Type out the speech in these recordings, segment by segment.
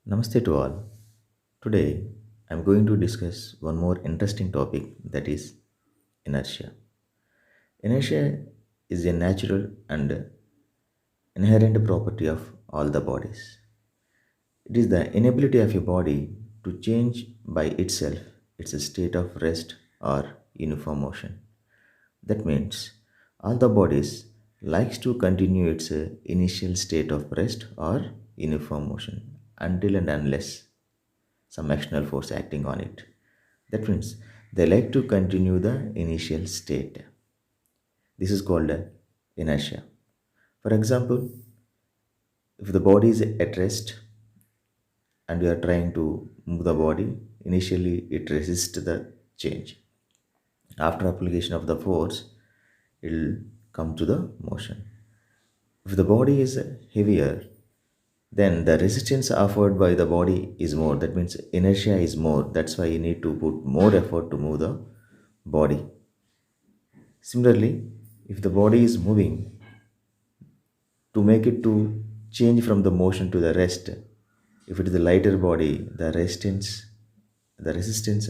Namaste to all. Today I'm going to discuss one more interesting topic, that is inertia. Inertia is a natural and inherent property of all the bodies. It is the inability of a body to change by itself its state of rest or uniform motion. That means all the bodies likes to continue its initial state of rest or uniform motion until and unless some external force acting on it. That means they like to continue the initial state. This is called inertia. For example, if the body is at rest and we are trying to move the body, initially it resists the change. After application of the force, it will come to the motion. If the body is heavier, then the resistance offered by the body is more. That means inertia is more. That's why you need to put more effort to move the body. Similarly, if the body is moving, to make it to change from the motion to the rest, if it is a lighter body, the resistance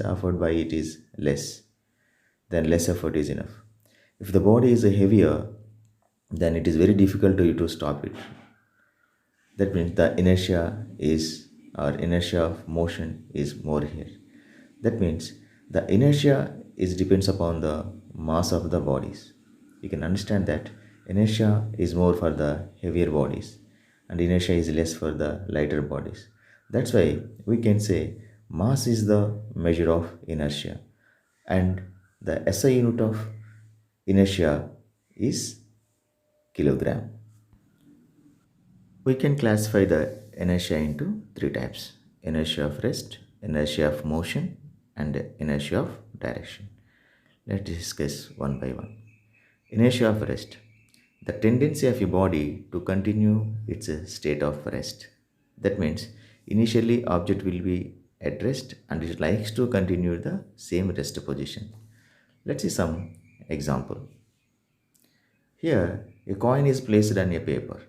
offered by it is less, then less effort is enough. If the body is heavier, then it is very difficult to you to stop it. That means the inertia of motion is more here. That means the inertia is depends upon the mass of the bodies. You can understand that inertia is more for the heavier bodies and inertia is less for the lighter bodies. That's why we can say mass is the measure of inertia, and the SI unit of inertia is kilogram. We can classify the inertia into three types: inertia of rest, inertia of motion, and inertia of direction. Let's discuss one by one. Inertia of rest: the tendency of a body to continue its state of rest. That means initially object will be at rest and it likes to continue the same rest position. Let's see some example. Here a coin is placed on a paper.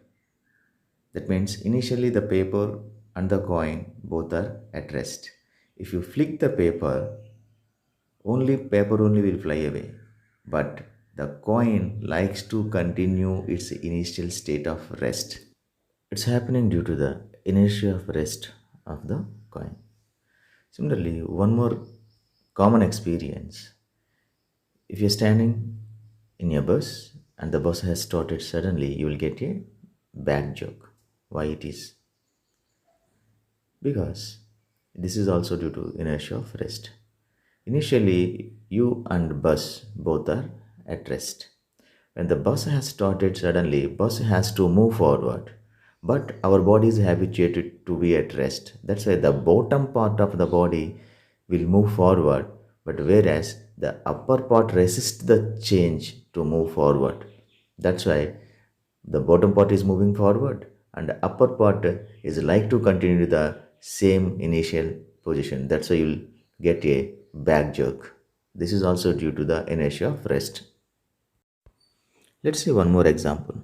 That means initially the paper and the coin both are at rest. If you flick the paper only will fly away. But the coin likes to continue its initial state of rest. It's happening due to the inertia of rest of the coin. Similarly, one more common experience. If you're standing in a bus and the bus has started suddenly, you will get a bad joke. Why it is? Because this is also due to inertia of rest. Initially, you and bus both are at rest. When the bus has started suddenly, bus has to move forward. But our body is habituated to be at rest. That's why the bottom part of the body will move forward, but whereas the upper part resists the change to move forward. That's why the bottom part is moving forward and the upper part is like to continue the same initial position. That's why you'll get a back jerk. This is also due to the inertia of rest. Let's see one more example.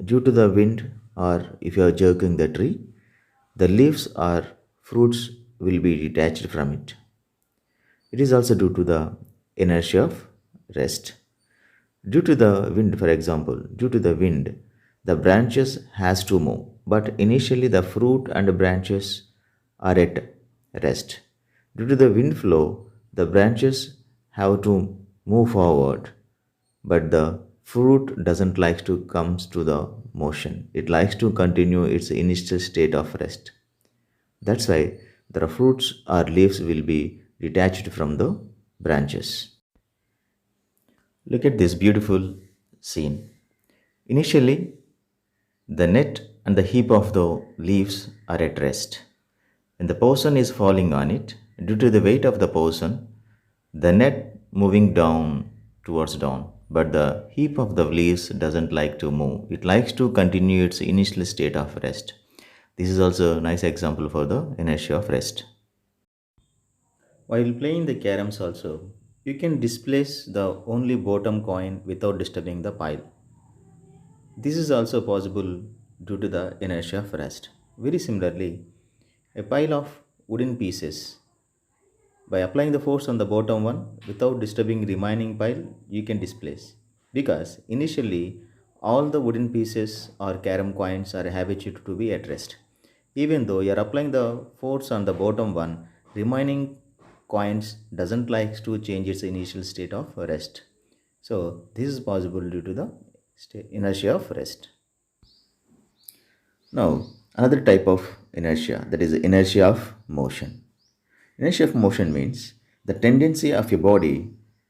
Due to the wind, or if you are jerking the tree, the leaves or fruits will be detached from it. It is also due to the inertia of rest. Due to the wind, for example, due to the wind, the branches has to move, but initially the fruit and branches are at rest. Due to the wind flow, the branches have to move forward, but the fruit doesn't like to comes to the motion. It likes to continue its initial state of rest. That's why the fruits or leaves will be detached from the branches. Look at this beautiful scene. Initially, the net and the heap of the leaves are at rest. When the person is falling on it, due to the weight of the person, the net moving down towards down, but the heap of the leaves doesn't like to move. It likes to continue its initial state of rest. This is also a nice example for the inertia of rest. While playing the caroms also, you can displace the only bottom coin without disturbing the pile. This is also possible due to the inertia of rest. Very similarly, A pile of wooden pieces. By applying the force on the bottom one without disturbing remaining pile, you can displace. Because initially, all the wooden pieces or carom coins are habituated to be at rest. Even though you are applying the force on the bottom one, remaining coins doesn't like to change its initial state of rest. So this is possible due to the inertia of rest. Now, another type of inertia, that is the inertia of motion. Inertia of motion means the tendency of a body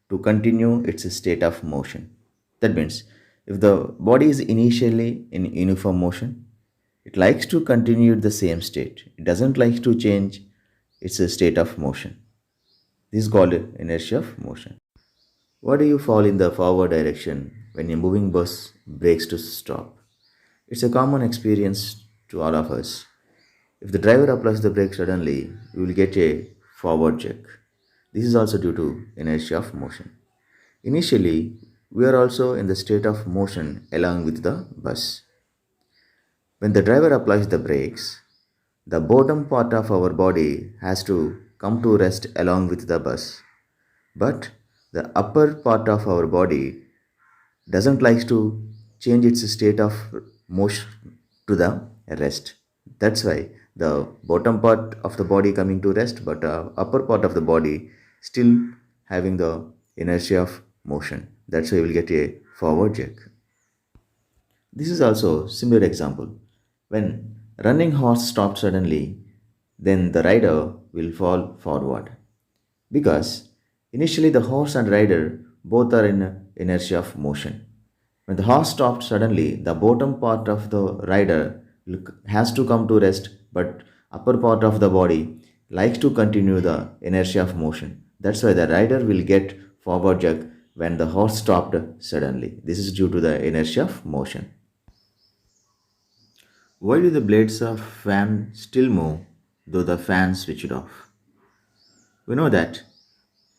to continue its state of motion. That means if the body is initially in uniform motion, it likes to continue the same state. It doesn't like to change its state of motion. This is called inertia of motion. Why do you fall in the forward direction when a moving bus brakes to stop? It's a common experience to all of us. If the driver applies the brake suddenly, you will get a forward jerk. This is also due to inertia of motion. Initially, we are also in the state of motion along with the bus. When the driver applies the brakes, the bottom part of our body has to come to rest along with the bus. But the upper part of our body doesn't like to change its state of motion to the rest. That's why the bottom part of the body coming to rest, but upper part of the body still having the inertia of motion. That's why you will get a forward jerk. This is also similar example. When running horse stops suddenly, then the rider will fall forward because initially the horse and rider both are in inertia of motion. When the horse stopped suddenly, the bottom part of the rider has to come to rest, but upper part of the body likes to continue the inertia of motion. That's why the rider will get forward jerk when the horse stopped suddenly. This is due to the inertia of motion. Why do the blades of fan still move though the fan switched off? We know that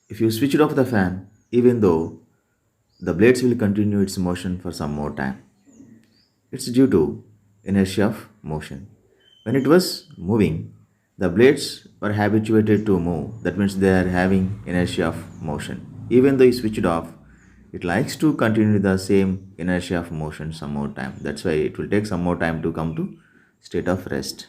if you switch off the fan, even though the blades will continue its motion for some more time. It's due to inertia of motion. When it was moving, the blades were habituated to move. That means they are having inertia of motion. Even though you switch it off, it likes to continue the same inertia of motion some more time. That's why it will take some more time to come to state of rest.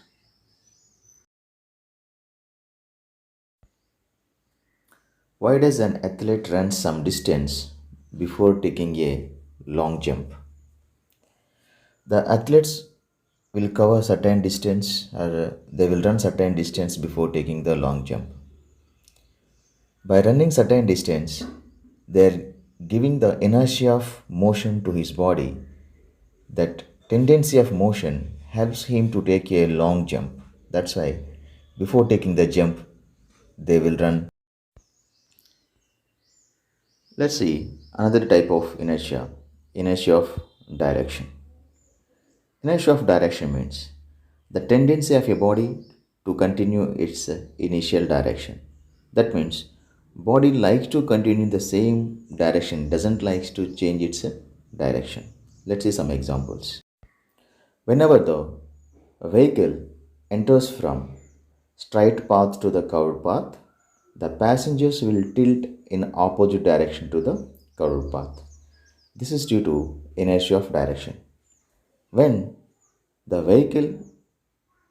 Why does an athlete run some distance before taking a long jump? The athletes will cover certain distance or they will run certain distance before taking the long jump. By running certain distance, they are giving the inertia of motion to his body. That tendency of motion helps him to take a long jump. That's why before taking the jump, they will run. Let's see another type of inertia, inertia of direction. Inertia of direction means the tendency of a body to continue its initial direction. That means body likes to continue the same direction, doesn't like to change its direction. Let's see some examples. Whenever the vehicle enters from straight path to the curved path, the passengers will tilt in opposite direction to the curved path. This is due to inertia of direction. When the vehicle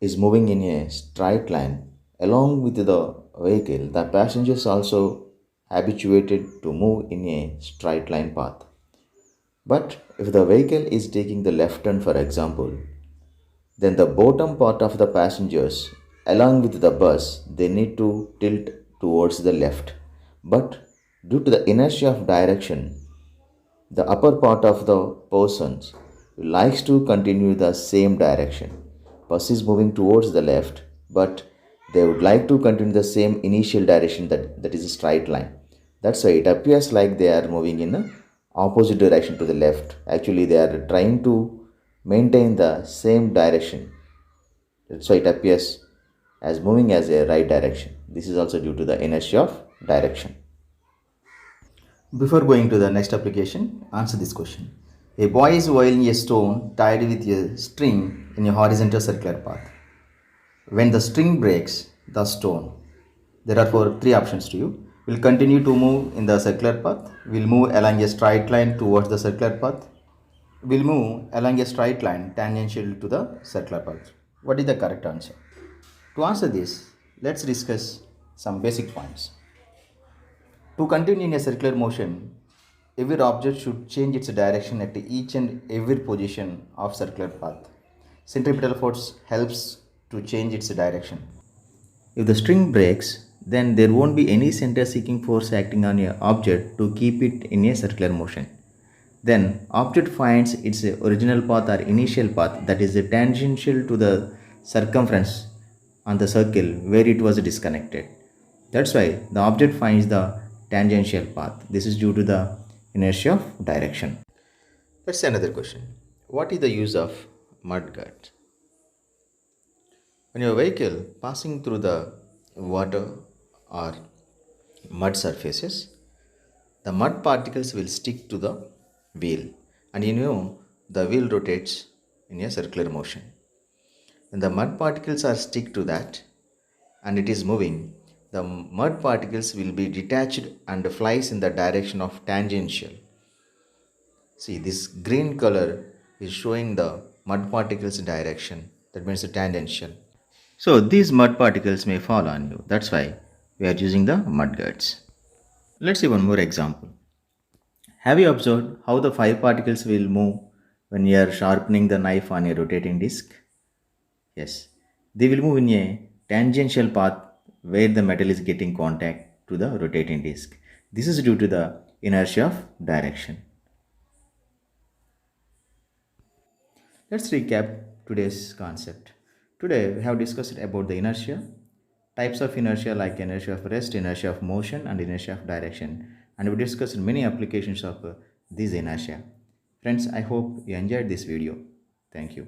is moving in a straight line, along with the vehicle, the passengers also habituated to move in a straight line path. But if the vehicle is taking the left turn, for example, then the bottom part of the passengers, along with the bus, they need to tilt towards the left. But due to the inertia of direction, the upper part of the persons likes to continue the same direction. Bus is moving towards the left, but they would like to continue the same initial direction that is a straight line. That's why it appears like they are moving in a opposite direction to the left. Actually, they are trying to maintain the same direction. That's why it appears as moving as a right direction. This is also due to the inertia of direction. Before going to the next application, answer this question. A boy is whirling a stone tied with a string in a horizontal circular path. When the string breaks the stone, there are three options to you. We'll continue to move in the circular path. We'll move along a straight line towards the circular path. We'll move along a straight line tangential to the circular path. What is the correct answer? To answer this, let's discuss some basic points. To continue in a circular motion, every object should change its direction at each and every position of circular path. Centripetal force helps to change its direction. If the string breaks, then there won't be any center seeking force acting on a object to keep it in a circular motion. Then object finds its original path or initial path, that is tangential to the circumference on the circle where it was disconnected. That's why the object finds the tangential path. This is due to the inertia of direction. Let's say another question. What is the use of mudguard? When your vehicle passing through the water or mud surfaces, the mud particles will stick to the wheel, and the wheel rotates in a circular motion. When the mud particles are stick to that and it is moving, the mud particles will be detached and flies in the direction of tangential. See, this green color is showing the mud particles direction. That means the tangential. So these mud particles may fall on you. That's why we are using the mud guards. Let's see one more example. Have you observed how the five particles will move when you are sharpening the knife on a rotating disc? Yes, they will move in a tangential path where the metal is getting contact to the rotating disc. This is due to the inertia of direction. Let's recap today's concept. Today we have discussed about the inertia, types of inertia like inertia of rest, inertia of motion, and inertia of direction. And we discussed many applications of this inertia. Friends, I hope you enjoyed this video. Thank you.